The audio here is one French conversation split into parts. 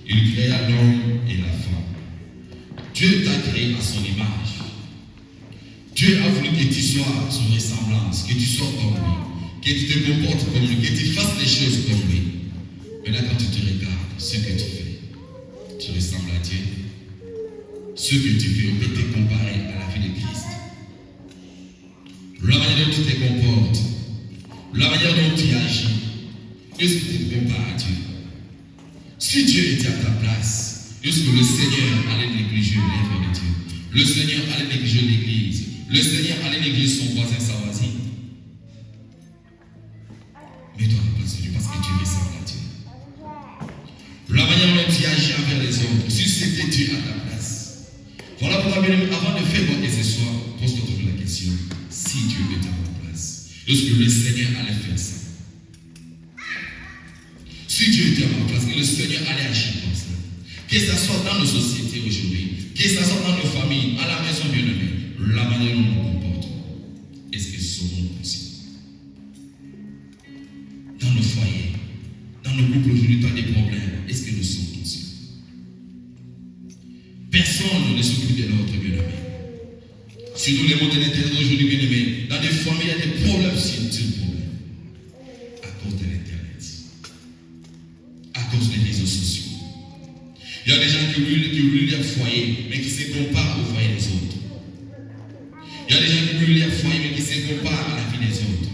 Il créa l'homme et la femme. Dieu t'a créé à son image. Dieu a voulu que tu sois son ressemblance, que tu sois comme lui, que tu te comportes comme lui, que tu fasses les choses comme lui. Mais là, quand tu te regardes, ce que tu fais, tu ressembles à Dieu. Ce que tu fais, on peut te comparer à la vie de Christ. La manière dont tu te comportes, la manière dont tu agis, est-ce que tu te compares à Dieu? Si Dieu était à ta place, est-ce que le Seigneur allait négliger l'œuvre de Dieu? Le Seigneur allait négliger l'église? Le Seigneur allait négliger son voisin, sa voisine? Mets-toi à la place de Dieu parce que tu ressembles à Dieu. La manière dont tu agis envers les autres, si c'était Dieu à ta place. Voilà pourquoi, bien aimé, avant de faire votre ce soir, pose-toi toujours la question: si Dieu était à ma place, est-ce que le Seigneur allait faire ça? Si Dieu était à ma place, que le Seigneur allait agir comme ça. Que ce soit dans nos sociétés aujourd'hui, que ce soit dans nos familles, à la maison, bien aimé, la manière dont nous nous comportons, est-ce que sommes-nous conscients? Dans nos foyers, dans nos couples aujourd'hui, tu as des problèmes, est-ce que nous sommes conscients? Personne ne s'occupe de l'autre, bien aimé. Surtout les mots de l'intérieur aujourd'hui, bien aimé. Dans des familles, il y a des problèmes sur le problème. À cause de l'Internet. À cause des réseaux sociaux. Il y a des gens qui oublient leur foyer, mais qui se comparent au foyer des autres. Il y a des gens qui oublient leur foyer, mais qui se comparent à la vie des autres.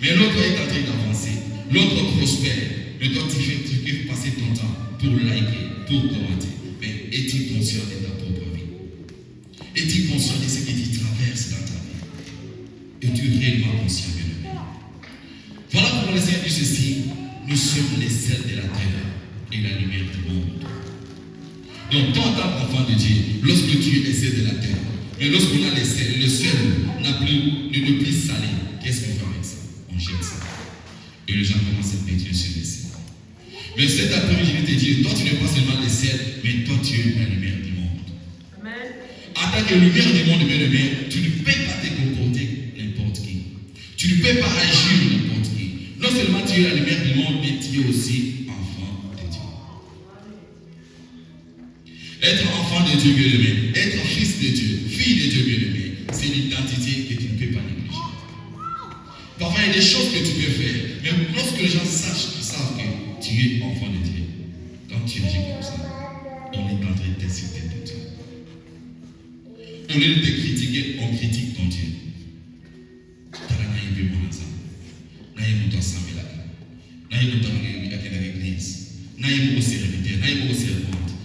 Mais l'autre est en train d'avancer. L'autre prospère. Mais toi, tu fais passer ton temps pour liker, pour commenter. Mais es-tu conscient de ta propre vie? Es-tu conscient de ce que tu traverses dans ta vie? Es-tu réellement conscient de lui? Voilà pourquoi le Seigneur dit ceci: nous sommes les sels de la terre et la lumière du monde. Donc, toi, en tant qu'enfant de Dieu, lorsque tu es les sels de la terre, mais lorsqu'on a les sels, le sel ne peut plus saler, qu'est-ce qu'on fait avec ça? On jette ça. Et les gens commencent à pétrir sur les sels. Mais cet après-midi, je vais te dire, toi, tu n'es pas seulement les sels, mais toi, tu es la lumière du monde. Amen. En tant que lumière du monde, bien aimé, tu ne peux pas te comporter n'importe qui. Tu ne peux pas agir n'importe qui. Non seulement tu es la lumière du monde, mais tu es aussi enfant de Dieu. Être enfant de Dieu, bien aimé, être fils de Dieu, fille de Dieu, bien aimé, c'est une identité que tu ne peux pas négliger. Parfois, il y a des choses que tu peux faire, mais lorsque les gens savent que tu es enfant de Dieu, quand tu agis comme ça, on est en train d'insulter ton Dieu. Au lieu de te critiquer, on critique ton Dieu.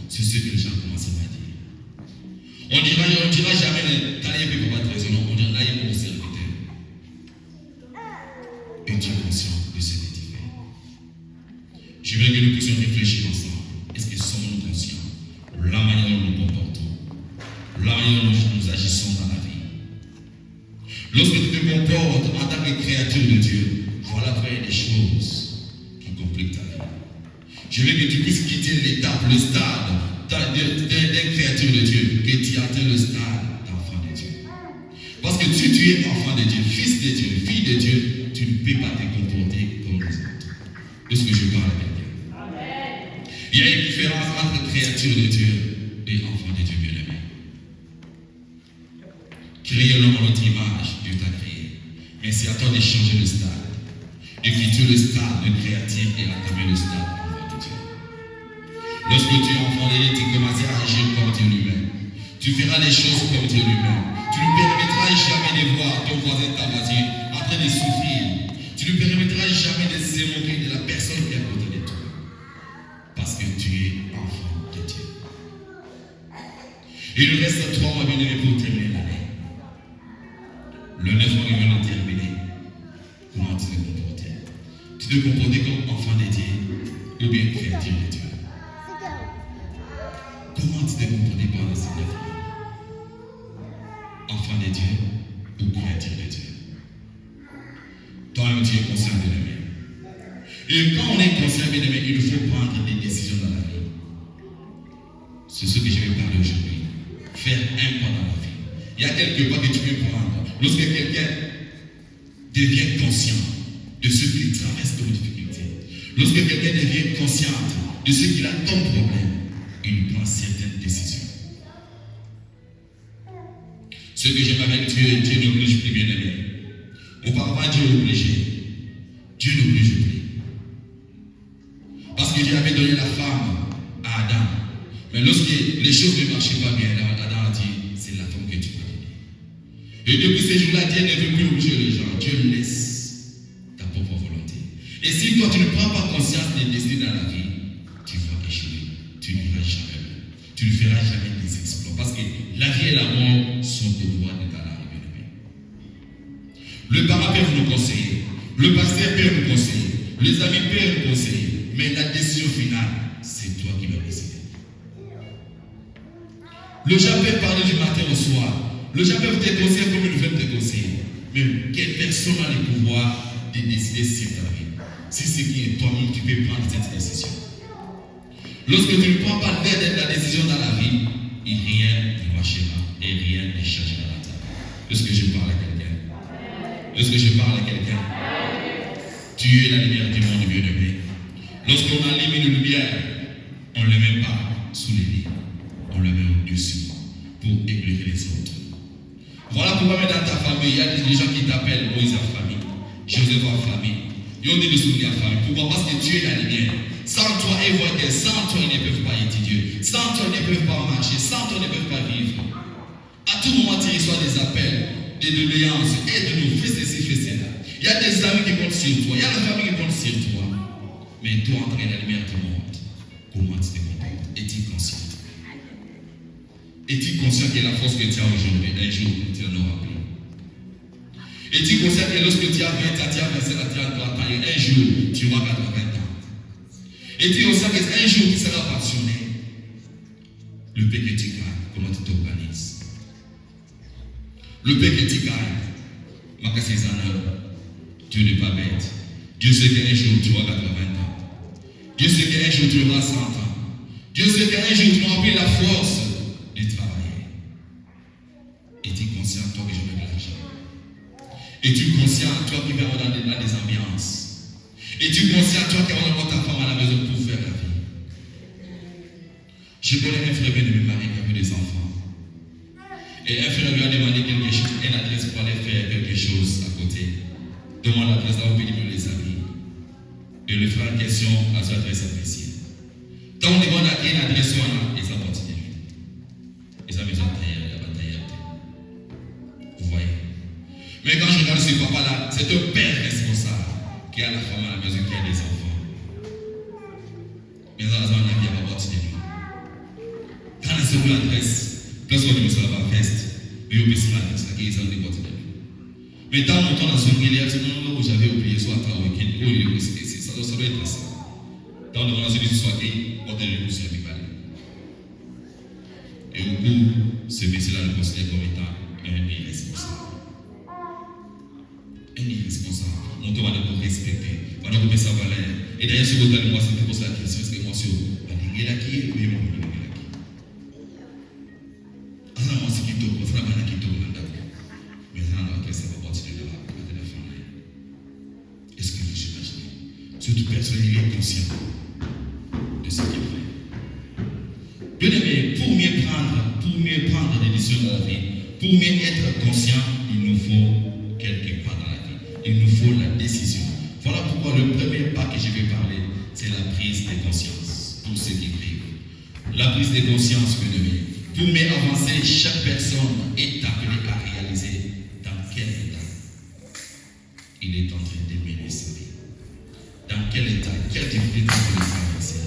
C'est ce que les gens commencent à dire. On dira jamais Taïe peut pas être raison, on dira là il est mon serviteur. Et tu es conscient de ce que tu fais. Je veux que nous puissions réfléchir ensemble. Est-ce que sommes-nous conscients? La manière dont nous nous comportons, la manière dont nous agissons dans la vie. Lorsque tu te comportes en tant que créature de Dieu, voilà vraiment des choses qui compliquent ta vie. Je veux que tu puisses quitter l'étape, le stade d'un créature de Dieu, que tu atteins le stade d'enfant de Dieu. Parce que si tu es enfant de Dieu, fils de Dieu, fille de Dieu, tu ne peux pas te comporter comme les autres. Est-ce que je parle avec bien? Il y a une différence entre créature de Dieu et enfant de Dieu bien-aimé. Créer l'homme à notre image, Dieu t'a créé. Mais c'est à toi de changer le stade. De quitter le stade de créature et entamer le stade d'enfant de Dieu. Lorsque tu es enfant de Dieu, tu commences à agir comme Dieu lui-même. Tu feras des choses comme Dieu lui-même. Tu ne permettras jamais de voir ton voisin, ta voisine en train de souffrir. Tu ne permettras jamais de se moquer de la personne qui est à côté de toi. Parce que tu es enfant de Dieu. Il nous reste 3 mois bien aimés pour terminer l'année. Le 9 mois qui vient de terminer. Comment tu te comportes? Tu te comportes comme enfant de Dieu ou bien créature de Dieu? Comment tu te comportes pendant ces 9 mois? Enfant de Dieu ou créature de Dieu? Toi-même, tu es conscient de l'aimer. Et quand on est conscient de l'aimer, il faut prendre des décisions dans la vie. C'est ce que je vais parler aujourd'hui. Faire un pas dans la vie. Il y a quelques pas que tu peux prendre. Lorsque quelqu'un devient conscient de ce qu'il traverse comme difficulté, Lorsque quelqu'un devient conscient de ce qu'il a comme problème, il prend certaines décisions. Ce que j'aime avec Dieu, Dieu n'oblige plus, bien aimé. Auparavant, Dieu obligeait. Dieu n'oblige plus. Parce que Dieu avait donné la femme à Adam. Mais lorsque les choses ne marchaient pas bien, Adam a dit, c'est la femme que tu m'as donnée. Et depuis ces jours-là, Dieu ne veut plus obliger les gens. Dieu laisse ta propre volonté. Et si toi tu ne prends pas conscience des destins dans la vie, tu vas échouer. Tu n'iras jamais. Tu ne feras jamais des exploits. Parce que la vie et la mort sont au droit de ta langue, bien-aimé. Le parent peut nous conseiller. Le pasteur peut nous conseiller. Les amis peuvent nous conseiller. Mais la décision finale, c'est toi qui vas décider. Le gens peut parler du matin au soir. Le gens peut te conseiller comme ils veulent te conseiller. Mais quelle personne a le pouvoir de décider si c'est ta vie? Si c'est qui est toi-même, tu peux prendre cette décision. Lorsque tu ne prends pas l'aide de la décision dans la vie, rien ne marchera et rien ne changera dans ta vie. Est-ce que je parle à quelqu'un? Est-ce que je parle à quelqu'un? Tu es la lumière du monde, bien-aimé. Lorsqu'on allume une lumière, on ne le met pas sous les lits, on le met au-dessus pour éclairer les autres. Voilà pourquoi même dans ta famille, il y a des gens qui t'appellent Moïse à famille, Joseph à famille, Yoni de Souli à famille. Pourquoi? Parce que tu es la lumière. Sans toi, évoquer, sans toi, ils ne peuvent pas étudier. Sans toi, ils ne peuvent pas marcher. Sans toi, ils ne peuvent pas vivre. À tout moment, tu reçois des appels, des doléances. Aide-nous, fais ceci, fais cela. Il y a des amis qui comptent sur toi. Il y a la famille qui compte sur toi. Mais toi, entrer dans la lumière du monde, comment tu te comportes? Es-tu conscient? Es-tu conscient que la force que tu as aujourd'hui, un jour, tu en auras plus? Es-tu conscient que lorsque tu as 20 ans, tu as 25 ans, tu as 30 ans, un jour, tu auras 80 ans? Es-tu conscient qu'un jour, tu seras passionné? Le paix que tu gagnes, comment tu t'organises? Le paix que tu gagnes, Dieu n'est pas bête. Dieu sait qu'un jour, tu auras 80 ans. Dieu sait qu'un jour tu auras 100 ans. Dieu sait qu'un jour tu n'auras plus la force de travailler. Es-tu conscient, toi, que je veux de l'argent? Es-tu conscient, toi, qui vas dans des ambiances? Es-tu conscient, toi, qui vas avoir ta femme à la maison pour faire la vie? Je connais un frère de mes maris qui a eu des enfants. Et un frère lui a demandé quelque chose, une adresse pour aller faire quelque chose à côté. Demande l'adresse là, on peut lui les amis. Et le frère en question a son adresse appréciée. Tant on demande à une adresse, et ça continue. Et ça besoin de tailler, il n'y a pas de tailler. Vous voyez? Mais quand je regarde ce papa-là, c'est un père responsable qui a la femme à la maison, qui a des enfants. Mais dans un avis, il n'y a pas de continuer. Quand on a son adresse, lorsqu'on dit que ça va faire, mais on peut se faire ça, qui est en déporté. Mais tant mon temps dans son guélière, c'est non, j'avais oublié, soit à week-end, ça doit être ça. Tant on a celui qui soit qui, on est le monsieur avec elle. Et au coup, ce monsieur-là le considère comme étant un irresponsable. Un irresponsable. On doit d'abord respecter, on doit couper sa valeur. Et d'ailleurs, ce côté de moi, c'est pour la question, est-ce que moi, je suis là qui est, oui, moi, je suis là qui. Alors, moi, c'est qui tourne, c'est la qui tourne. Mais ça, ça va continuer de la famille. Est-ce que vous imaginez? Surtout personne n'est conscient de ce qu'il fait. Bien aimé, pour mieux prendre des décisions dans la vie, pour mieux être conscient, il nous faut quelque part dans la vie. Il nous faut la décision. Voilà pourquoi le premier pas que je vais parler, c'est la prise de conscience pour ceux qui vivent. La prise de conscience, bien aimé. Pour mieux avancer, chaque personne est appelée à réaliser dans quel état il est en train de mener sa vie. Dans quel état, quelle difficulté il traverser.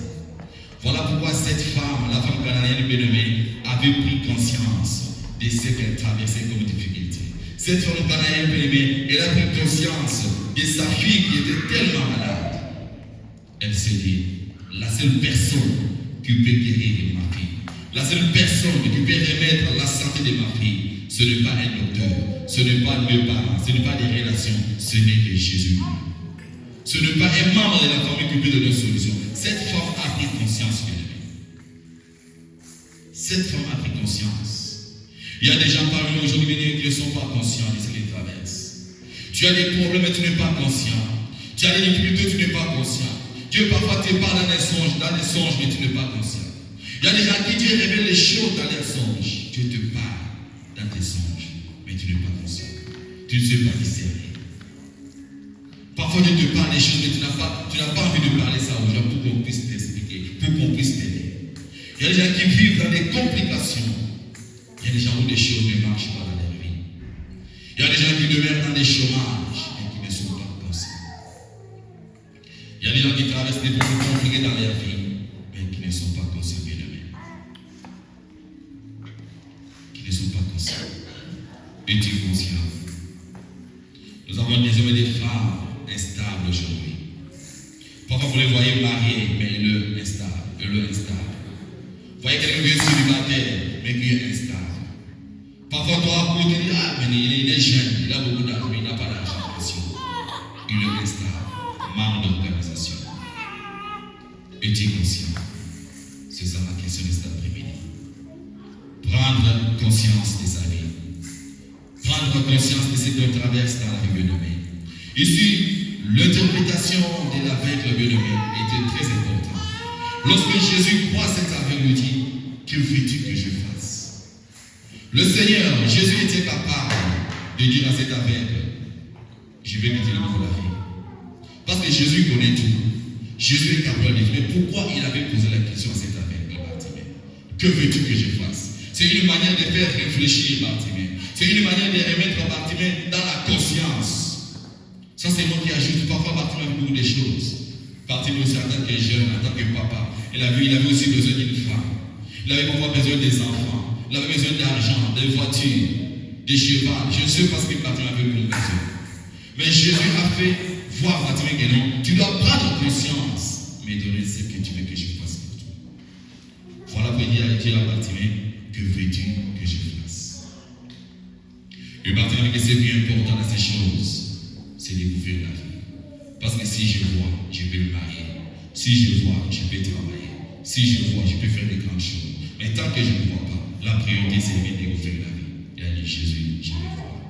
Voilà pourquoi cette femme, la femme canadienne bien-aimée, avait pris conscience de ce qu'elle traversait comme difficulté. Cette femme canadienne bien-aimée, elle a pris conscience de sa fille qui était tellement malade. Elle s'est dit, la seule personne qui peut guérir ma fille, la seule personne qui peut remettre la santé de ma fille, ce n'est pas un docteur, ce n'est pas mes parents, ce n'est pas des relations, ce n'est que Jésus. Ce n'est pas un membre de la famille qui peut donner une solution. Cette femme a pris conscience, bien aimé. Cette femme a pris conscience. Il y a des gens parmi nous aujourd'hui qui ne sont pas conscients de ce qu'ils traversent. Tu as des problèmes et tu n'es pas conscient. Tu as des difficultés, tu n'es pas conscient. Dieu parfois te parle dans des songes, mais tu n'es pas conscient. Il y a des gens qui Dieu révèle les choses dans leurs songes. Dieu te parle dans tes songes, mais tu n'es pas conscient. Tu ne sais pas discerner. Parfois Dieu te parle des choses, mais tu n'as pas envie de parler ça aux gens pour qu'on puisse t'expliquer, pour qu'on puisse t'aider. Il y a des gens qui vivent dans des complications. Il y a des gens où les choses ne marchent pas dans leur vie. Il y a des gens qui demeurent dans des chômages et qui ne sont pas conscients. Il y a des gens qui traversent des moments compliqués dans leur vie, mais qui ne sont pas conscients, bien aimés. Qui ne sont pas conscients. Es-tu conscient? Nous avons des hommes et des femmes instables aujourd'hui. Parfois vous les voyez mariés, mais ils le instables. Vous voyez quelqu'un qui est célibataire, mais qui est instable. Parfois toi, vous te dites, ah, mais il est jeune, il a beaucoup d'argent, mais il n'a pas d'argent, question. Il est instable, manque d'organisation. Es-tu conscient? C'est ça ma question de cet après-midi. Prendre conscience de sa vie. Prendre conscience de ce qu'on traverse dans la vie, bien-aimée. Ici, l'interprétation de l'aveugle, bien-aimé, était très importante. Lorsque Jésus croit cet aveugle, dit, que veux-tu que je fasse? Le Seigneur, Jésus était capable de dire à cet aveugle, je vais quitter le monde de la vie. Parce que Jésus connaît tout. Jésus est capable de dire, mais pourquoi il avait posé la question à cet aveugle, Bartimée? Que veux-tu que je fasse? C'est une manière de faire réfléchir Bartimée. C'est une manière de remettre Bartimée dans la conscience. Ça, c'est moi qui ajoute. Parfois, Bartimée a beaucoup de choses. Bartimée aussi, en tant que jeune, en tant que papa, il avait aussi besoin d'une femme. Il avait parfois besoin des enfants. Il avait besoin d'argent, de voitures, de cheval. Je ne sais pas ce que Bartimée avait comme besoin. Mais Jésus a fait voir Bartimée que non, tu dois prendre conscience, mais donner ce que tu veux que je fasse pour toi. Voilà pour dire à Bartimée, que veux-tu que je fasse? Et Bartimée, que c'est bien important dans ces choses. C'est découvrir la vie. Parce que si je vois, je peux me marier. Si je vois, je peux travailler. Si je vois, je peux faire des grandes choses. Mais tant que je ne vois pas, la priorité c'est de découvrir la vie. Il a dit Jésus, je vais voir.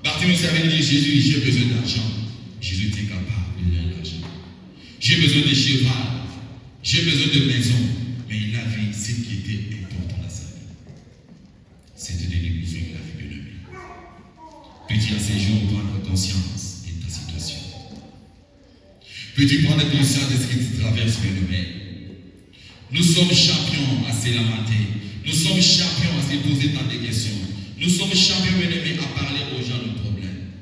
Bartimée savait dire Jésus, j'ai besoin d'argent. Jésus était capable de donner l'argent. J'ai besoin de cheval. J'ai besoin de maison. Mais il a vu ce qui était important dans sa vie. C'était de découvrir la vie de l'homme. Peux-tu à ces jours prendre conscience de ta situation? Peux-tu prendre conscience de ce que tu traverses, bien-aimé? Nous sommes champions à se lamenter. Nous sommes champions à se poser tant de questions. Nous sommes champions, bien-aimés, à parler aux gens de problèmes.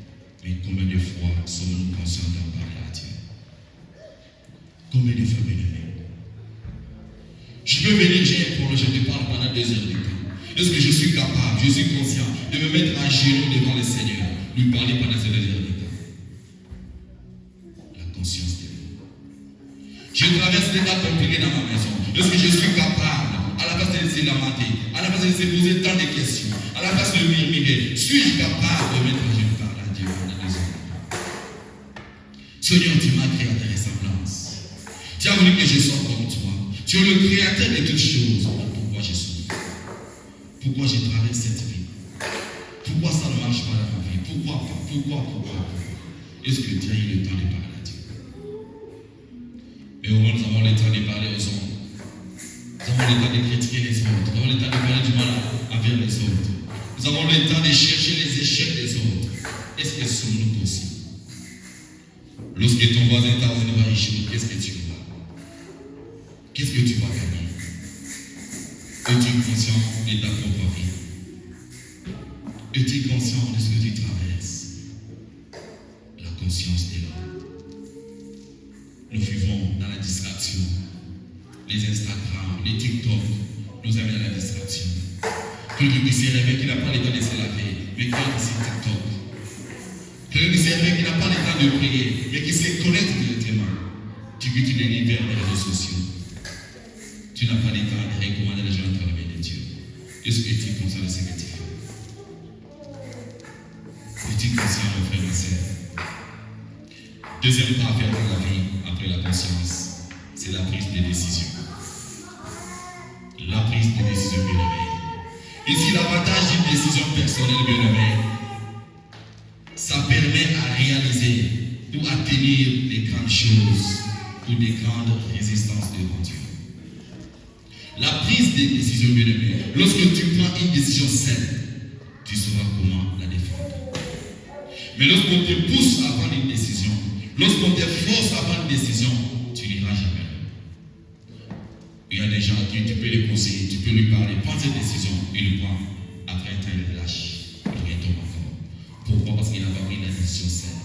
Mais combien de fois sommes-nous conscients d'en parler à Dieu? Combien de fois, bien-aimés? Je peux venir, j'ai un problème, je te parle pendant 2 heures de temps. Est-ce que je suis capable, je suis conscient de me mettre à genoux devant le Seigneur, lui parler pendant ces 2 heures de temps? La conscience de Dieu. Je traverse des cas compliqués dans ma maison. Est-ce que je suis capable, à la place de se lamenter, à la place de se poser tant de questions, à la place de murmurer, suis-je capable de mettre à genoux par à Dieu pendant 2 heures de temps? Seigneur, tu m'as créé à ta ressemblance. Tu as voulu que je sois comme toi. Tu es le créateur de toutes choses. Pourquoi je souffre? Pourquoi je traverse cette vie? Pourquoi ça ne marche pas dans ma vie? Pourquoi? Est-ce que tu as eu le temps de parler à Dieu? Et au moins, nous avons le temps de parler aux autres. Nous avons le temps de critiquer les autres. Nous avons le temps de parler du mal envers les autres. Nous avons le temps de chercher les échecs des autres. Est-ce que sommes-nous possibles? Lorsque ton voisin t'a voulu échouer, qu'est-ce que tu vas? Qu'est-ce que tu vas gagner? Es-tu conscient de ta propre vie? Es-tu conscient de ce que tu traverses? La conscience est là. Nous vivons dans la distraction. Les Instagram, les TikTok nous amènent à la distraction. Quelqu'un qui s'est réveillé qui n'a pas le temps de se laver, mais qui est sur TikTok. Quelqu'un qui s'est réveillé qui n'a pas le temps de prier, mais qui se connecte directement. Tu quittes l'univers des réseaux sociaux. Tu n'as pas le temps de recommander les gens à travers de Dieu. Est-ce que tu es conscient de ce que tu fais? Es-tu conscient, mon frère, ma soeur? Deuxième pas à faire dans la vie, après la conscience, c'est la prise de décision. La prise de décision, bien-aimée. Ici, l'avantage d'une décision personnelle, bien-aimée, ça permet à réaliser pour atteindre les grandes choses ou des grandes résistances devant Dieu. La prise des décisions, bien aimé, lorsque tu prends une décision saine, tu sauras comment la défendre. Mais lorsqu'on te pousse à prendre une décision, lorsqu'on te force à prendre une décision, tu n'iras jamais. Il y a des gens à qui tu peux les conseiller, tu peux lui parler, prends cette décision, il le prend. Après, il lâche, il retombe encore. Pourquoi? Parce qu'il n'a pas pris la décision saine.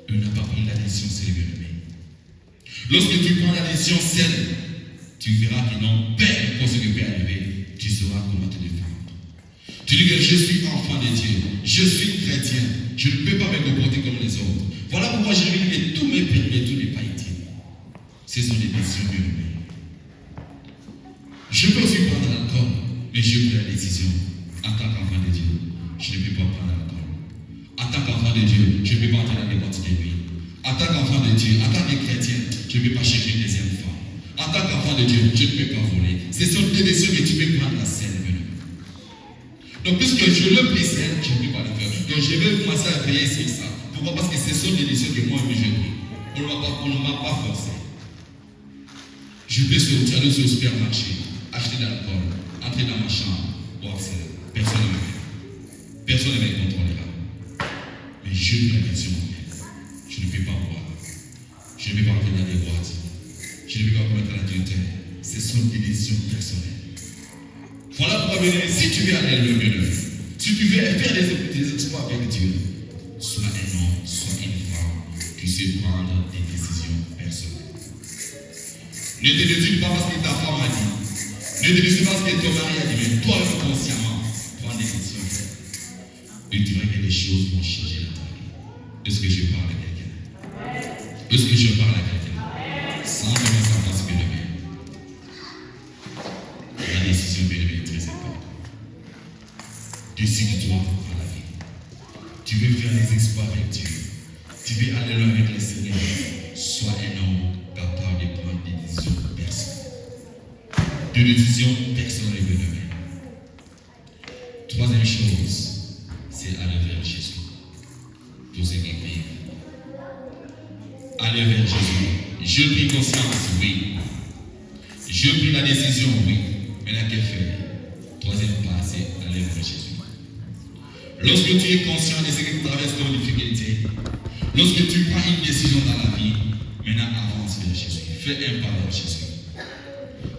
Il n'a pas pris la décision saine, bien aimé. Lorsque tu prends la décision saine, tu verras que non, peu importe ce qui peut arriver, tu sauras comment te défendre. Tu dis que je suis enfant de Dieu, je suis chrétien, je ne peux pas me comporter comme les autres. Voilà pourquoi j'ai réuni tous mes pères et tous mes païens. Ce sont des décisions bien aimées. Je peux aussi prendre l'alcool, mais je prends la décision. En tant qu'enfant de Dieu, je ne peux pas prendre l'alcool. En tant qu'enfant de Dieu, je ne peux pas entrer dans les boîtes de nuit. En tant qu'enfant de Dieu, en tant que chrétien, je ne peux pas chercher une deuxième femme. En tant qu'enfant de Dieu, je ne peux pas voler. Ce sont des décisions que tu peux prendre la scène. Donc, puisque je le précède, je ne peux pas le faire. Donc, je vais commencer à veiller sur ça. Pourquoi? Parce que ce sont des décisions que moi-même j'ai prises. On ne m'a pas forcé. Je peux sortir, aller au supermarché, acheter de l'alcool, entrer dans ma chambre, boire ça. Personne ne me fait. Personne ne me contrôlera. Mais je prends la décision. Je ne peux pas boire. Je ne peux pas entrer dans les boîtes. Je ne peux pas commettre l'adultère. Ce sont des décisions personnelles. Voilà pourquoi, si tu veux aller le mieux, si tu veux faire des exploits avec Dieu, sois un homme, sois une femme, tu sais prendre des décisions personnelles. Ne te décide pas parce que ta femme a dit, ne te décide pas parce que ton mari a dit, mais toi-même consciemment, prends des décisions. Et tu verras que les choses vont changer dans ta vie. Est-ce que je parle à quelqu'un? Est-ce que je parle à quelqu'un? Sans donner sa place, bien aimé. La décision, bien aimé, est très importante. Décide-toi à la vie. Tu veux faire des exploits avec Dieu. Tu veux aller loin avec le Seigneur. Sois un homme capable de prendre des décisions personnelles. Des décisions personnelles, bien aimé. Troisième chose, c'est aller vers Jésus. Pour ce qui vivent. Aller vers Jésus. Je pris conscience, oui. Je pris la décision, oui. Maintenant, qu'est-ce que faire? Troisième pas, c'est aller vers Jésus. Lorsque tu es conscient de ce que tu traverses comme difficulté, lorsque tu prends une décision dans la vie, maintenant avance vers Jésus. Fais un pas vers Jésus.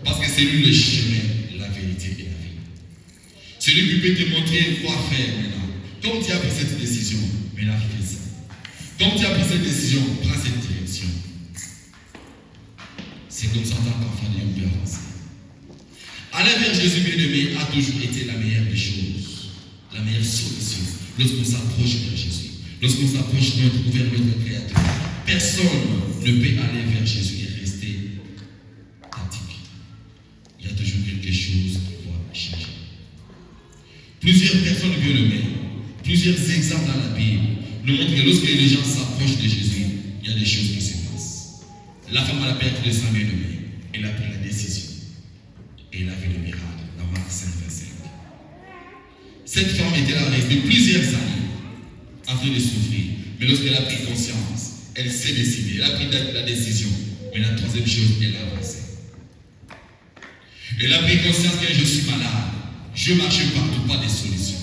Parce que c'est lui le chemin, la vérité et la vie. C'est lui qui peut te montrer quoi faire maintenant. Comme tu as pris cette décision, maintenant fais ça. Comme tu as pris cette décision, prends cette direction. C'est comme ça en tant qu'enfant de Dieu, on peut avancer. Aller vers Jésus bien-aimé a toujours été la meilleure des choses, la meilleure solution. Lorsqu'on s'approche vers Jésus, lorsqu'on s'approche vers notre Créateur, personne ne peut aller vers Jésus et rester statique. Il y a toujours quelque chose qui doit changer. Plusieurs personnes bien-aimées, plusieurs exemples dans la Bible nous montrent que lorsque les gens s'approchent de Jésus, il y a des choses qui se passent. La femme à la perte de sang bien-aimé, elle a pris la décision. Et elle a vu le miracle dans Marc 5, 25. Cette femme était là restée plusieurs années en train de souffrir. Mais lorsqu'elle a pris conscience, elle s'est décidée, elle a pris la décision. Mais la troisième chose, elle a avancé. Elle a pris conscience que je suis malade. Je marche partout, pas de solution.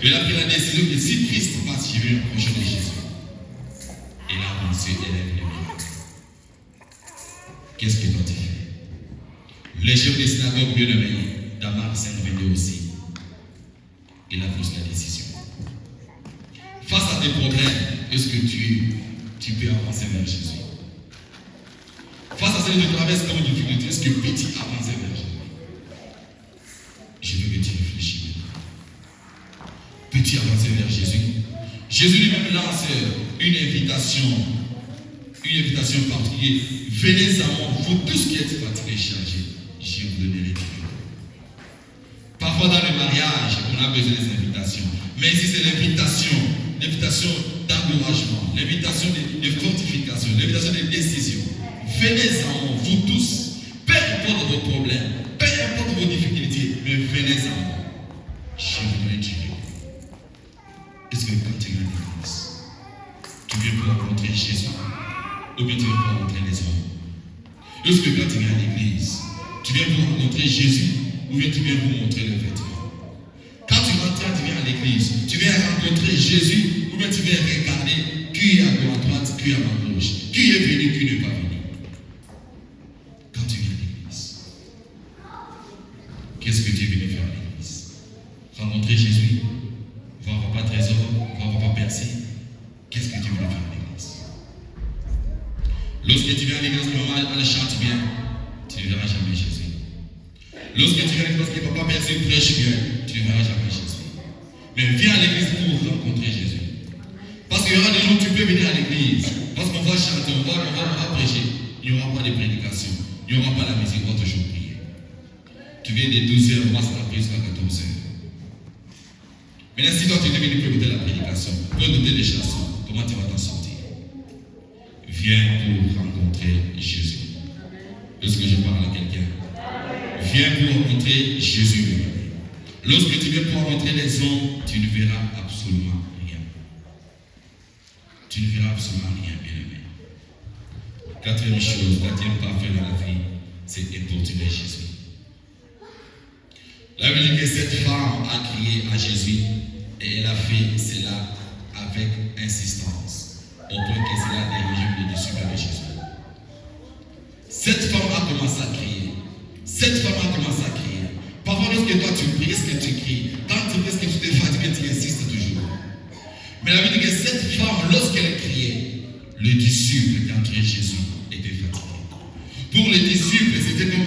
Elle a pris la décision que si Christ passe, je vais m'approcher de Jésus. Elle a avancé, elle a vu le miracle. Qu'est-ce que doit tu faire? Les chefs des synagogues bien-aimés, dans Marc 5, 22 aussi, il a pris la décision. Face à tes problèmes, est-ce que tu peux avancer vers Jésus? Face à ce que tu traverses comme difficulté, est-ce que peux-tu avancer vers Jésus? Je veux que tu réfléchisses maintenant. Peux-tu avancer vers Jésus? Jésus lui-même lance une invitation particulière. Venez à moi, vous tous qui êtes fatigués et chargés. Je vous donnerai du repos. Parfois dans le mariage, on a besoin des invitations. Mais ici c'est l'invitation d'encouragement, l'invitation de fortification, l'invitation de décision. Venez à moi, vous tous, peu importe vos problèmes, peu importe vos difficultés, mais venez à moi. Je vous donnerai du repos. Est-ce que quand tu as une réponse? Lorsque quand tu viens à l'église, tu viens pour rencontrer Jésus ou bien tu viens pour montrer le vêtement. Quand tu rentres, tu viens à l'église, tu viens rencontrer Jésus ou bien tu viens regarder qui est à ma droite, qui est à ma gauche, qui est venu, qui n'est pas venu. Quand tu viens à l'église, qu'est-ce que tu es venu faire à l'église? Rencontrer Jésus, voir Papa Trésor, voir Papa Percy. Qu'est-ce que tu es venu faire à l'église? Lorsque tu viens à l'église, maman elle chante bien, tu ne verras jamais Jésus. Lorsque tu viens à l'église, que Papa Percy prêche bien, tu ne verras jamais Jésus. Mais viens à l'église pour rencontrer Jésus. Parce qu'il y aura des jours où tu peux venir à l'église, parce qu'on va chanter, on va prêcher. Il n'y aura pas de prédication, il n'y aura pas la musique, on va toujours prier. Tu viens de 12h, on va se rappeler jusqu'à 14h. Maintenant, si toi tu es venu pour écouter la prédication, pour écouter les chansons, comment tu vas t'en sortir? Viens pour rencontrer Jésus. Est-ce que je parle à quelqu'un? Viens pour rencontrer Jésus. Lorsque tu viens pour rencontrer les hommes, tu ne verras absolument rien. Tu ne verras absolument rien, bien-aimé. Quatrième chose, quatrième parfait dans la vie, c'est importuner Jésus. La Bible dit que cette femme a crié à Jésus et elle a fait cela avec insistance, au point que cela a dérangé les disciples de Jésus. Cette femme a commencé à crier. Cette femme a commencé à crier. Parfois, lorsque toi tu pries, est-ce que tu cries? Quand tu pries, est-ce que tu te fatigues, tu insistes toujours. Mais la Bible dit que cette femme, lorsqu'elle criait, le disciple qui a crié Jésus était fatigué. Pour les disciples, c'était comme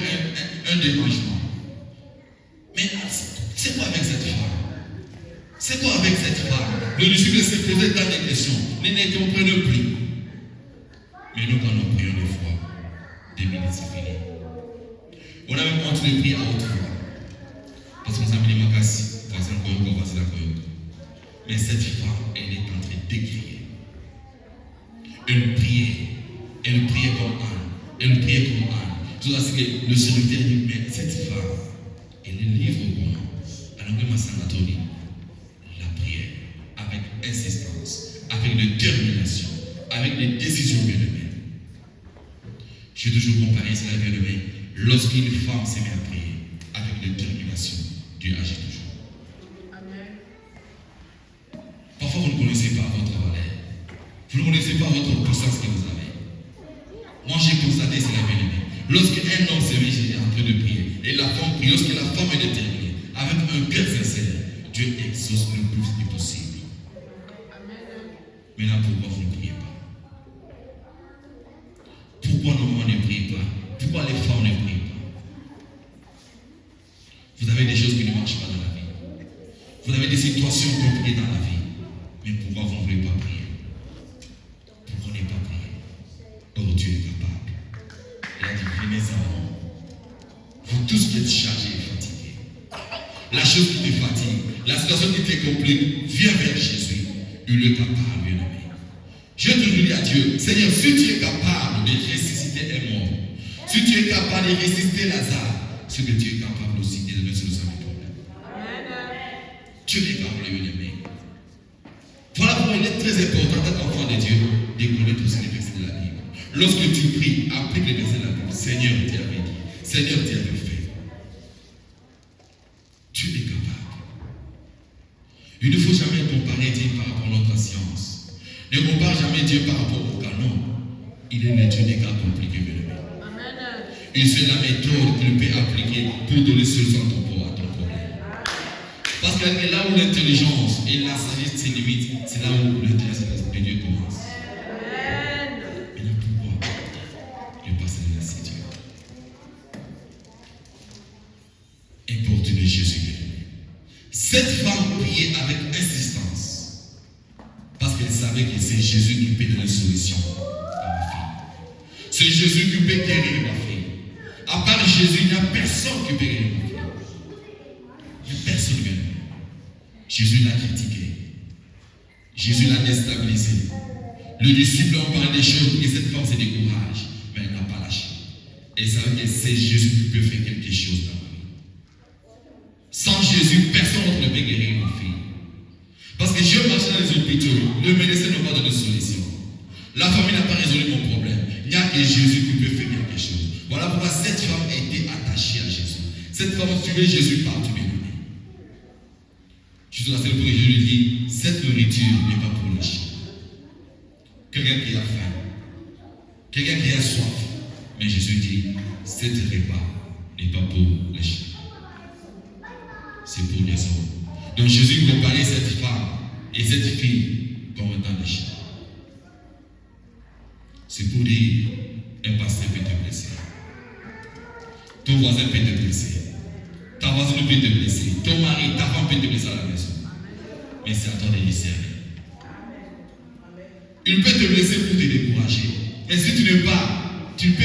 un dérangement. Mais c'est quoi avec cette femme? C'est quoi avec cette femme? Le disciple se posait tant de questions. Nous ne comprenons plus. Mais nous, quand nous prions des fois, 2 minutes, c'est fini. On a même honte de prier à haute voix. Parce qu'on s'est mis les macasses, voisin Koyoko, voisin Koyoko. Mais cette femme, elle est en train d'écrire. Elle priait comme Anne. Elle priait comme Anne. Tout ça, c'est que le serviteur dit, mais cette femme, elle est livre au moment. Alors que ma sanatorie, la prière, avec insistance, avec détermination, avec des décisions bien-aimées. J'ai toujours comparé cela bien-aimé. Lorsqu'une femme s'est mise à prier avec détermination, Dieu agit toujours. Amen. Parfois, vous ne connaissez pas votre valeur. Vous ne connaissez pas votre puissance que vous avez. Moi, j'ai constaté cela bien-aimé. Lorsqu'un homme s'est mis en train de prier, et la femme prie, lorsque la femme est déterminée, avec un cœur sincère, Dieu exauce le plus possible. Maintenant, pourquoi vous ne priez pas? Pourquoi nos mamans ne prient pas? Pourquoi les femmes ne prient pas? Vous avez des choses qui ne marchent pas dans la vie. Vous avez des situations compliquées dans la vie. Mais pourquoi vous ne voulez pas prier? Pourquoi ne pas prier? Oh, Dieu est capable. Il a dit, venez à moi. Vous tous qui êtes chargés et fatigués. La chose qui te fatigue, la situation qui te complique, viens vers Jésus. Il est capable, bien-aimé. Je te dis à Dieu, Seigneur, si tu es capable de ressusciter un mort, si tu es capable de ressusciter Lazare, c'est que tu es capable aussi de donner solution à mes problèmes. Tu es capable, bien-aimé. Voilà pourquoi il est très important d'être enfant de Dieu, de connaître aussi les versets de la Bible. Lorsque tu pries, applique les versets de la Bible. Seigneur, tu avais dit. Seigneur, tu avais fait. Tu es capable. Il ne faut jamais comparer Dieu par rapport à notre science. Ne compare jamais Dieu par rapport au canon. Il est le Dieu des cas compliqués, bien aimé. Et c'est la méthode qu'il peut appliquer pour donner solution à ton problème. Parce que là où l'intelligence et la sagesse se limitent, c'est là où l'intelligence de Dieu commence. Et là, pourquoi ne pas se laisser Dieu? Importuner Jésus. Cette femme priait avec insistance. Parce qu'elle savait que c'est Jésus qui peut donner une solution à ma fille. C'est Jésus qui peut guérir ma fille. À part Jésus, il n'y a personne qui peut guérir ma fille. Il n'y a personne qui peut. Jésus l'a critiqué. Jésus l'a déstabilisé. Le disciple a parlé des choses et cette femme se décourage. Mais elle n'a pas lâché. Elle savait que c'est Jésus qui peut faire quelque chose dans ma vie. Sans Jésus, personne d'autre ne peut guérir ma fille. Parce que Dieu marche dans les hôpitaux. Le médecin n'a pas donné de solution. La famille n'a pas résolu mon problème. Il n'y a que Jésus qui peut faire quelque chose. Voilà pourquoi cette femme a été attachée à Jésus. Cette femme suivait Jésus partout, bien aimé. Je suis rassuré pour que Jésus lui dit, cette nourriture n'est pas pour les chiens. Quelqu'un qui a faim, quelqu'un qui a soif. Mais Jésus dit, cet repas n'est pas pour les chiens. C'est pour les hommes. Donc Jésus comparait cette femme et cette fille comme étant des chiens. C'est pour dire, un pasteur peut te blesser. Ton voisin peut te blesser. Ta voisine peut te blesser. Ton mari, ta femme peut te blesser à la maison. Mais c'est à toi de discerner. Il peut te blesser pour te décourager. Mais si tu ne peux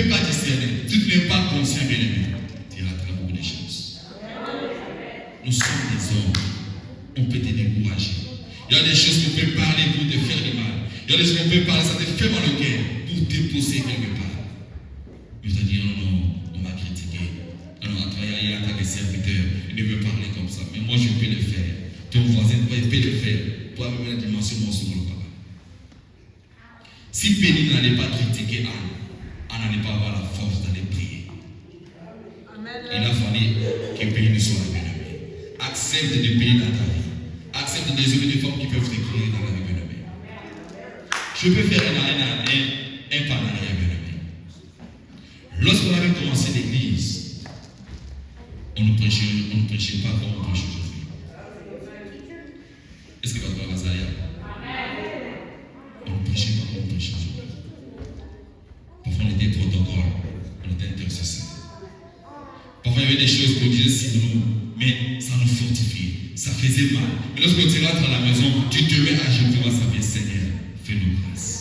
pas discerner, si tu n'es pas conscient, bien aimé, tu rateras beaucoup de choses. Nous sommes des hommes. On peut te décourager. Il y a des choses qu'on peut parler pour te faire du mal. Il y a des choses qu'on peut parler, ça te fait mal au cœur pour te pousser quelque part. Mais tu vas dire, non, on m'a critiqué. Non, à travailler, il attaque les serviteurs. Il ne veut parler comme ça. Mais moi, je peux le faire. Ton voisin peut le faire. Pour avoir la dimension de mon second papa. Si Péline n'allait pas critiquer Anne n'allait pas avoir la force d'aller prier. Il a fallu que Péline soit la bien-aimée. Accepte de payer dans ta vie. Accepte des hommes et des femmes qui peuvent t'écrire dans la vie bien-aimée. Je peux faire un pas en arrière bien-aimé. Lorsqu'on avait commencé l'église, on ne prêchait pas comme on prêche aujourd'hui. Est-ce que votre papa va s'arrêter? On ne prêchait pas comme on prêche aujourd'hui. Parfois on était protocole, on était intercesseur. Parfois il y avait des choses qu'on disait si nous, mais ça nous fortifiait, ça faisait mal. Mais lorsque tu rentres à la maison, tu te mets à genoux devant sa vie, Seigneur, fais-nous grâce.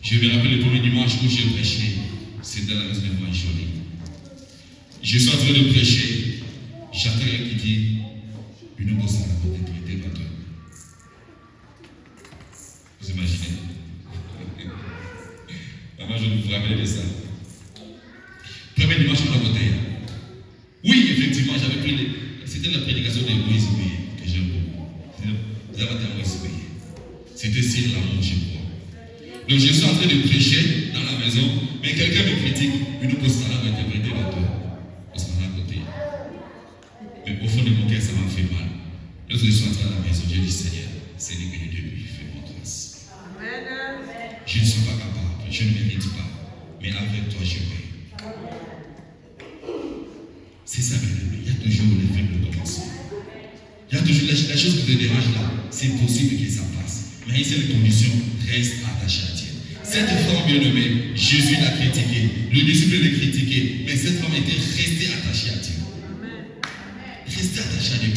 Je me rappelle le premier dimanche où j'ai prêché, c'était dans la maison de Manchori. Je suis en train de prêcher, j'entends quelqu'un qui dit, une bosse à la côté de tes bateaux. Vous imaginez? Maman, je vous rappelle de ça. Premier dimanche, on a voté. Oui, effectivement, j'avais pris c'était la prédication de Moïse que j'aime beaucoup. Vous avez été à Moïse. C'était sur l'amour, je crois. Donc je suis en train de prêcher dans la maison, mais quelqu'un me critique, une postale va interpréter la toi. Parce qu'on a à côté. Mais au fond de mon cœur, ça m'a fait mal. Lorsque je suis entré à la maison, j'ai dit, Seigneur, c'est le que le début, fais-moi grâce. Je ne suis pas capable, je ne mérite pas. Mais avec toi, je vais. C'est ça, bien aimé. Il y a toujours les faibles commencements. Il y a toujours la chose qui te dérange là. C'est possible que ça passe. Mais il y a une condition, reste attaché à Dieu. Cette femme bien-aimée, Jésus l'a critiquée. Le disciple l'a critiqué. Mais cette femme était restée attachée à Dieu. Restez attaché à Dieu.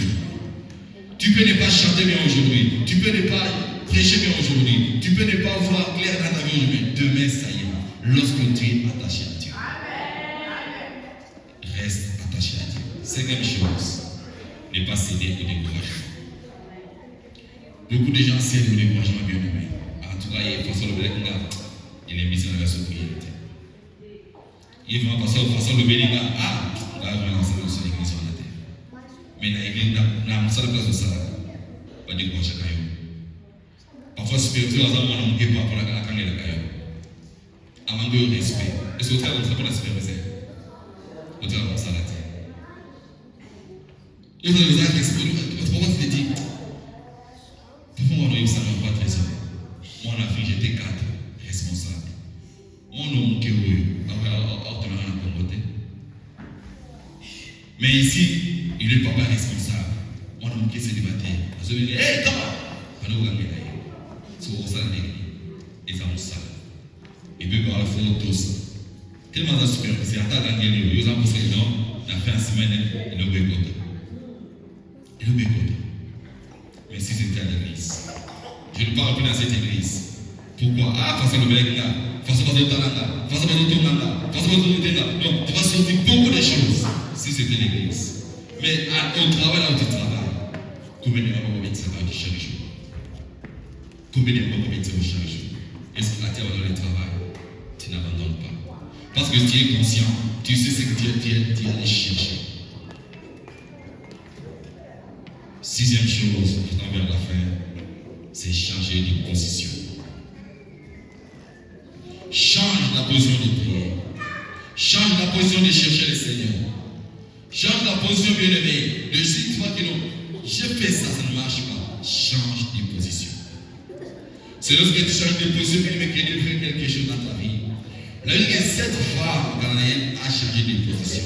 Tu peux ne pas chanter bien aujourd'hui. Tu peux ne pas prêcher bien aujourd'hui. Tu peux ne pas voir clair dans ta vie aujourd'hui. Demain, ça y est. Lorsque tu es attaché à Dieu. Reste attaché à Dieu. Cinquième chose, ne pas céder au découragement. Beaucoup de gens cèdent au découragement bien aimé. En tout cas, il y a François Lebelinga, il est mis dans la version priorité. Il est vraiment François Lebelinga, là, vraiment, c'est dans son église sur la terre. Mais dans l'église, dans la salle de place de Salah, on va décourager Kayo. Parfois, spirituel, on a manqué par rapport à la canne de Kayo. À manquer de respect. Est-ce que vous avez la superviseur? Vous avez comme ça la terre. Vous avez besoin de respect. Pourquoi tu te dis? Pourquoi on a eu ça dans votre trésor? Moi, en Afrique, j'étais 4 responsables. Mon nom qui est mais ici, il est papa responsable. Mon nom qui est célibataire. Je vais dire, hé, comment? On a oublié. C'est au sein de et ça nous sale. Et puis, on va faire tout ça. Tellement de super, c'est à ta gagner, ils ont posé non, on a fait un semaine, et le bécote. Et le bécote. Mais si c'était à l'église, je ne parle plus dans cette église. Pourquoi? Face à le bec là, face à le talent là, face à le tournant là, face à le tournant là. Donc, tu vas sortir beaucoup de choses si c'était l'église. Mais au travail, là où tu travailles, combien de moments tu travailles chaque jour? Combien de moments tu travailles chaque jour? Est-ce que la terre dans le travail, tu n'abandonnes pas? Parce que tu es conscient, tu sais ce que tu es allé chercher. Sixième chose, étant vers la fin, c'est changer de position. Change la position, bien-aimé. Le si tu vois que non, je fais ça, ça ne marche pas. Change de position. C'est lorsque tu changes de position, bien-aimé, que Dieu fait quelque chose dans ta vie. La Bible dit que cette femme ghanéenne a changé de position.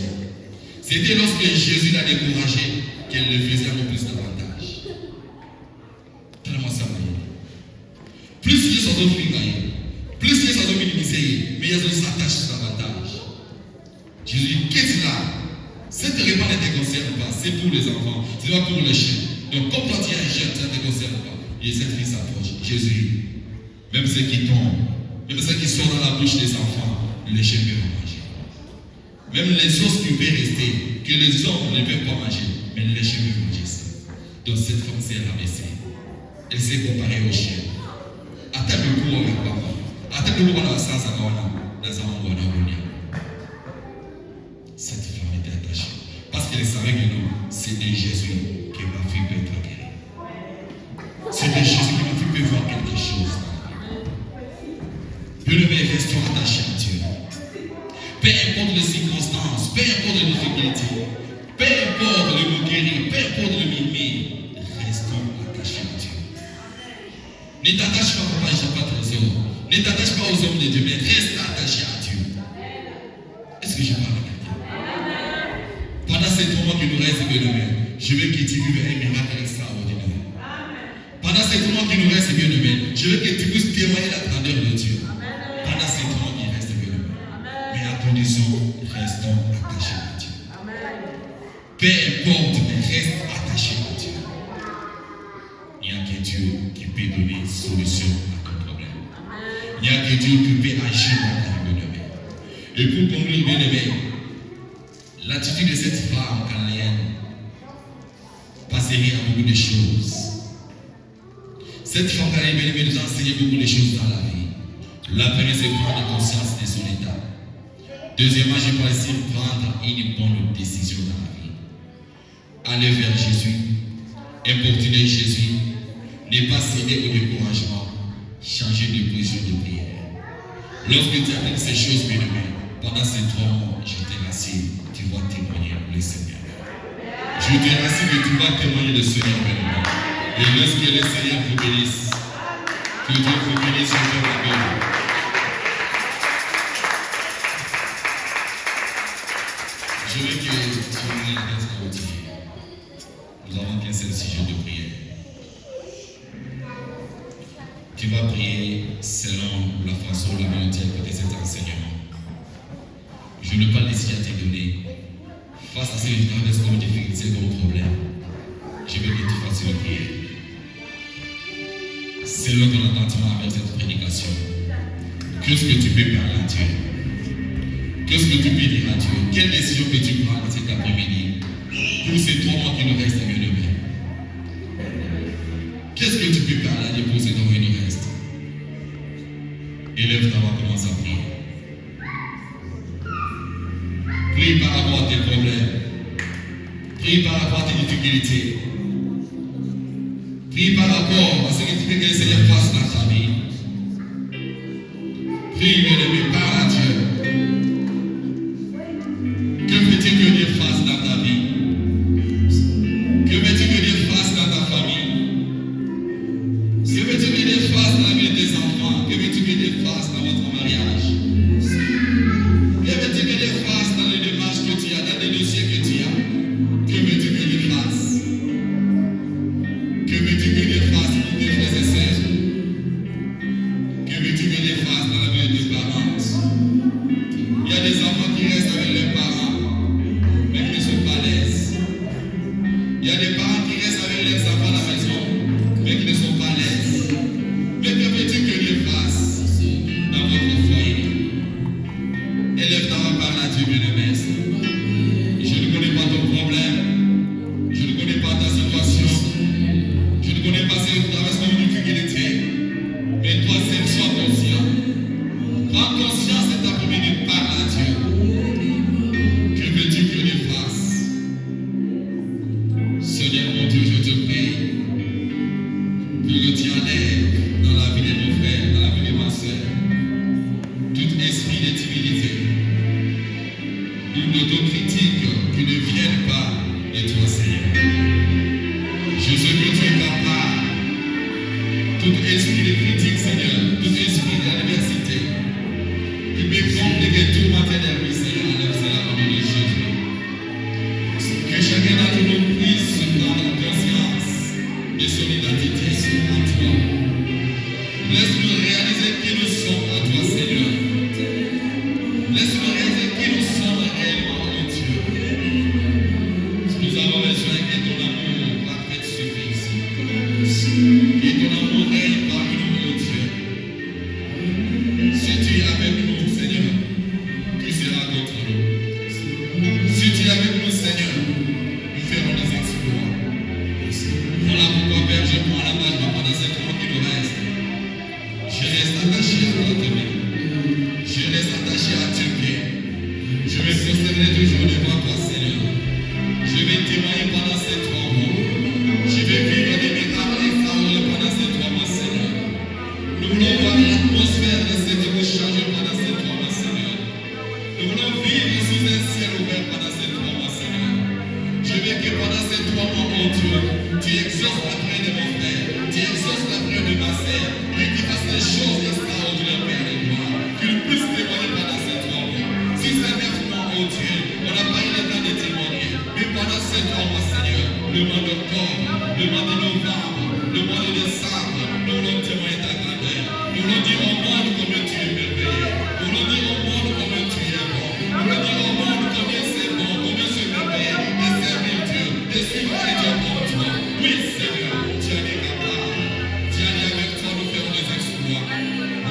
C'était lorsque Jésus l'a découragé qu'elle le faisait avoir plus d'avantages. Tellement ça va y. Plus il y a son fingaye, plus il y a son minimisé, mais il y a son s'attache davantage. Jésus dit, qu'est-ce là? Cette repas ne te concerne pas, c'est pour les enfants, c'est pas pour les chiens. Donc comme toi tu es un jeune, ça ne te concerne pas. Et cette fille s'approche. Jésus, même ceux qui tombent, même ceux qui sont dans la bouche des enfants, les chiens peuvent en manger. Même les os qui peuvent rester, que les hommes ne peuvent pas manger, mais les chiens peuvent manger ça. Donc cette femme s'est rabaissée. Elle s'est comparée aux chiens. Attends le coup avec papa. Attends le coup dans la sens à cette femme était attachée. Parce qu'elle savait que non, c'est de Jésus que ma fille peut être guérie. C'est de Jésus que ma fille peut voir quelque chose. Peu le mec restons attachés à Dieu. Peu importe les circonstances, peu importe les difficultés, peu importe le moquerie, peu importe le mimé, restons attachés à Dieu. Ne t'attache pas, papa, je n'ai pas trésor. Ne t'attache pas aux hommes de Dieu, mais reste attaché à Dieu. Est-ce que je parle à quelqu'un? Pendant ces 3 mois qui nous restent, bien-aimé, je veux que tu vives un miracle extraordinaire. Pendant ces 3 mois qui nous restent, bien-aimé, je veux que tu puisses témoigner la grandeur de Dieu. Pendant ces 3 mois qui restent, bien-aimé. Mais à condition, restons attachés à Dieu. Peu importe, mais reste attaché à Dieu. Il n'y a que Dieu qui peut donner solution à ton problème. Il n'y a que Dieu qui peut agir dans ta vie, bien-aimé. Et pour conclure, bien-aimé, l'attitude de cette femme cananéenne passerait à beaucoup de choses. Cette femme cananéenne nous a enseigné beaucoup de choses dans la vie. La première, c'est prendre conscience de son état. Deuxièmement, je pense ici prendre une bonne décision dans la vie. Aller vers Jésus, importuner Jésus, ne pas céder au découragement, changer de position de prière. Lorsque tu as fait ces choses, bien aimé, pendant ces 3 mois, je te rassure, tu vas témoigner le Seigneur. Je te rassure que tu vas témoigner le Seigneur, bien aimé. Et lorsque le Seigneur vous bénisse, que Dieu vous bénisse au cœur de Dieu. Je veux que tu me laisses la routine. Nous avons qu'un seul sujet de prière. Tu vas prier selon la façon, la mélodie de cet enseignement. Je ne veux pas laisser à te donner. Face à ces difficultés comme difficultés, comme problème, je veux que tu fasses une prière. Selon ton attendement avec cette prédication, qu'est-ce que tu peux parler à Dieu? Qu'est-ce que tu peux dire à Dieu? Quelle décision peux-tu prendre cet après-midi pour ces 3 mois qui nous restent à bien-aimé? Qu'est-ce que tu peux parler à Dieu pour ces 3 mois qui nous restent? Élève-toi, on va commencer à prier. Prie par rapport à tes problèmes. Prie par rapport à tes difficultés. Prie par rapport à ce que tu veux que le Seigneur fasse dans ta vie. Prie, bien-aimé, parle à Dieu. Que veux-tu que Dieu fasse dans ta vie? Que veux-tu que Dieu fasse dans ta famille? Que veux-tu que Dieu fasse dans la vie de tes enfants? Que veux-tu que Dieu fasse dans votre mariage? Que veux-tu que Dieu fasse dans les démarches que tu as, dans les dossiers que tu as? Que veux-tu que Dieu fasse? Que veux-tu que Dieu fasse pour tes frères et sœurs? Que veux-tu que Dieu fasse dans la vie de tes parents? Tout esprit de critique, Seigneur, tout esprit d'adversité, qui peut compliquer tout matériel, Seigneur, enlève cela au nom de Jésus. Que chacun d'entre nous puisse prendre conscience de son identité en toi. Laisse-nous réaliser qui nous sommes en toi, Seigneur. Laisse-nous réaliser qui nous sommes réellement, mon Dieu. Nous avons besoin que ton amour parfait suffise. Que ton amour règne parmi nous, mon Dieu. Si tu es avec nous, Seigneur, qui sera contre nous? Si tu es avec nous, Seigneur, nous ferons des exploits. Voilà pourquoi, Père, je prends l'engagement pendant ces temps qui nous restent. Je reste attaché à toi, Dieu. Je reste attaché à tes pieds. Je vais prosterner toujours devant toi, Seigneur. Je vais témoigner pendant ces 3 mois. Je vais vivre des miracles extraordinaires pendant ces 3 mois, Seigneur. Nous voulons voir l'atmosphère de cette église changer pendant ces 3 mois, Seigneur. Nous voulons vivre sous un ciel ouvert pendant ces 3 mois, Seigneur. Je veux que pendant ces 3 mois, mon Dieu, tu exauces la prière de mon frère, tu exauces la prière de ma sœur, et que tu fasses des choses extraordinaires, Père de gloire. Qu'il puisse témoigner pendant ces 3 mois. Si c'est 9 mois, mon Dieu, on n'a pas eu le temps de témoigner. Mais pendant ces 3 mois, Seigneur, le mois d'octobre, le mois de novembre, le mois de décembre, nous voulons témoigner ta grandeur. Nous voulons dire au monde combien tu es merveilleux. Nous voulons dire au monde combien tu es bon. Nous voulons dire au monde combien c'est bon, combien c'est merveilleux de servir Dieu, de suivre un Dieu pour toi. Oui, Seigneur, tu en es capable. Tu en es avec toi, nous ferons des exploits.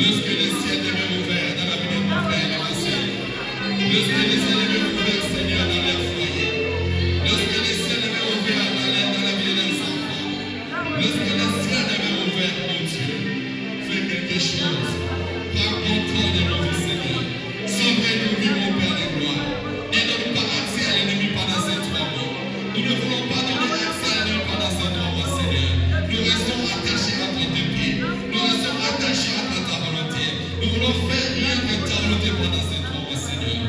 Lorsque les ciels demeurent ouverts dans la vie de mon frère et de ma soeur. Lorsque les ciels demeurent ouverts, Seigneur, dans leur foyer. Lorsque les ciels demeurent ouverts dans la vie de leurs enfants. Lorsque les ciels demeurent ouverts, mon Dieu, fais quelque chose. Prends contrôle de nos vies, Seigneur. Sauve-nous, mon Père de gloire. Ne donne pas accès à l'ennemi pendant ces 3 mois. Nous ne voulons pas donner accès à l'ennemi pendant ces 3 mois, Seigneur. Nous restons attachés à ton pied. Nous restons attachés à ta volonté. Nous voulons faire rien que ta volonté pendant ces 3 mois, Seigneur.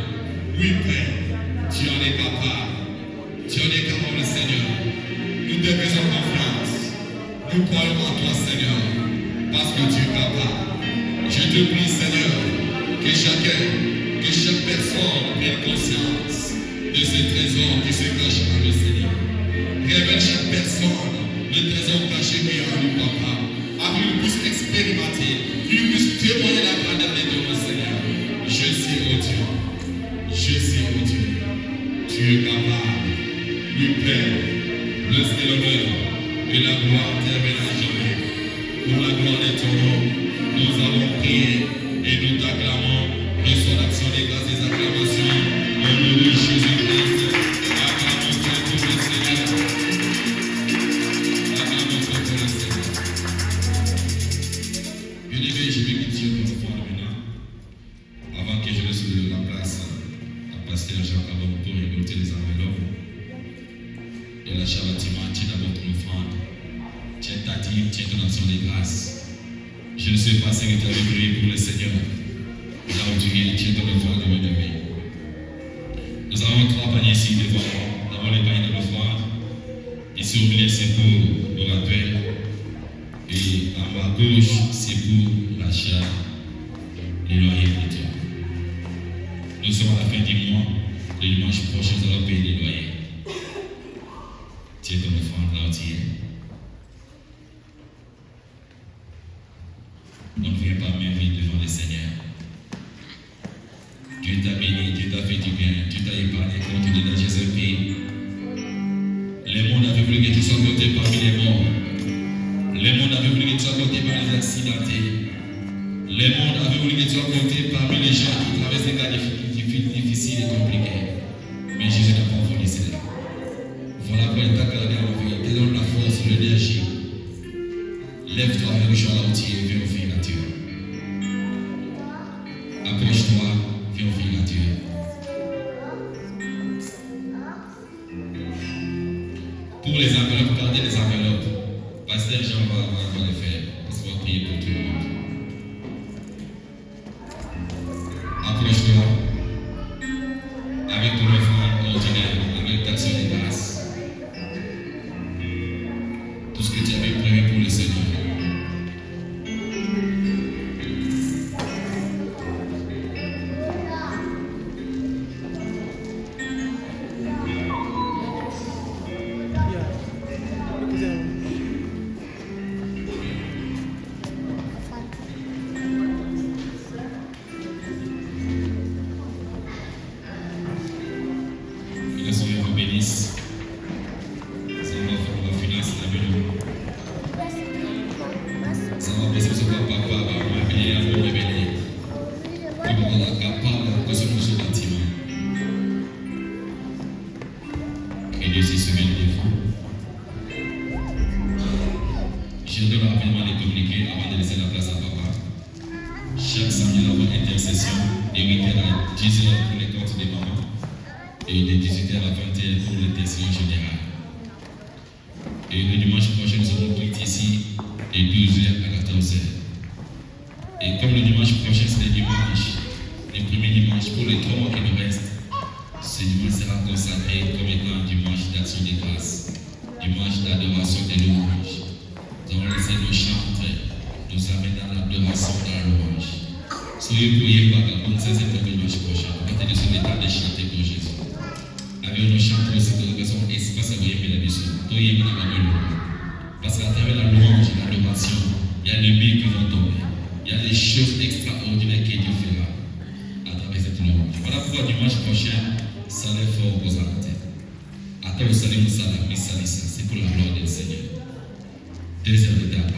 Oui, Père, tu en es capable. Tu en es capable, Seigneur. Nous te faisons confiance. Nous croyons en toi, Seigneur, parce que tu es capable. Je te prie, Seigneur, que chaque personne prenne conscience de ce trésor qui se cache en le Seigneur. Révèle chaque personne le trésor caché qui est en lui, Papa, afin qu'il puisse expérimenter, qu'il puisse témoigner la grandeur de ton Seigneur. Je sais, oh Dieu, je sais, oh Dieu, tu es capable. Oui, Père, lorsque l'honneur et la gloire terminent à jamais, pour la gloire de ton nom, nous avons prié et nous t'acclamons. Reçois l'action des grâces des acclamations au nom de Jésus-Christ. Acclamons Dieu pour le Seigneur. Acclamons Dieu pour le Seigneur. Bien-aimé, je vais quitter notre enfant maintenant. Avant que je laisse la place à pasteur Jean-Cabot pour récolter les enveloppes de la Chavatima, tiens d'abord ton offrande. Tiens ta dîme, tiens ton action des grâces. Je ne sais pas si tu avais prié pour le Seigneur. Là où tu es, tiens ton offrande de bien-aimé. Nous avons 3 paniers ici devant nous. D'abord les paniers de l'offrande. Ici au milieu, c'est pour le rappel. Et en bas à gauche, c'est pour l'achat des loyers pour toi. Nous sommes à la fin du mois. Le dimanche prochain, nous allons payer les loyers. Tiens ton offrande là où tu es. On ne vient pas même vite devant le Seigneur. Dieu t'a béni, Dieu t'a fait du bien, Dieu t'a épargné contre les dangers de ce pays. Les mondes avaient voulu que tu sois compté parmi les morts. Les mondes avaient voulu que tu sois compté parmi les accidentés. Les mondes avaient voulu que tu sois compté parmi les gens qui traversent des cas difficiles et compliqués. Mais Jésus n'a pas voulu cela. Voilà pourquoi il t'a gardé en vie, il te donne la force, l'énergie. Lève-toi avec le joie là où tu es, viens offrir à Dieu. Approche-toi, viens offrir à Dieu. Pour les enveloppes, gardez les enveloppes. Pasteur Jean va le faire, parce qu'on va prier pour tout le monde. Approche-toi avec ton offrande ordinaire, avec ta action de grâce. Tout ce que tu avais prévu pour le Seigneur. Que Dieu se souvienne de vous. Je donne rapidement les communiqués avant de laisser la place à papa. Chaque samedi, nous avons intercession de 8h à 10h pour les comptes des mamans et de 18h à 20h pour l'intercession générale. Et le dimanche prochain, nous aurons tout ici de 12h à 14h. Et comme le dimanche prochain, c'est le dimanche, le premier dimanche, pour les 3 mois qui nous restent, ce dimanche sera consacré comme étant dimanche d'action de grâce, dimanche d'adoration et de louange. Nous allons laisser nos chantres nous amener dans l'adoration, dans la louange. Soyez priés pour la bonne saison pour le dimanche prochain. Quand il est sur l'état de chanter pour Jésus. Avec nos chanteurs aussi, nous avons un espace à vous aimer là-dessus. Parce qu'à travers la louange et l'adoration, il y a les billes qui vont tomber. Il y a des choses extraordinaires que Dieu fera à travers cette louange. Voilà pourquoi dimanche prochain, ça l'est fort aux arrêtés. Attends, vous savez, c'est pour la gloire du Seigneur. 2 heures de temps.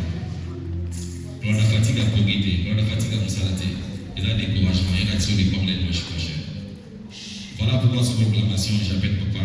Pour la fatigue à Pogité, pour la fatigue à Moussalate, il y a des découragements, il y a des problèmes dimanche prochain. Voilà pourquoi, sous proclamation, j'appelle papa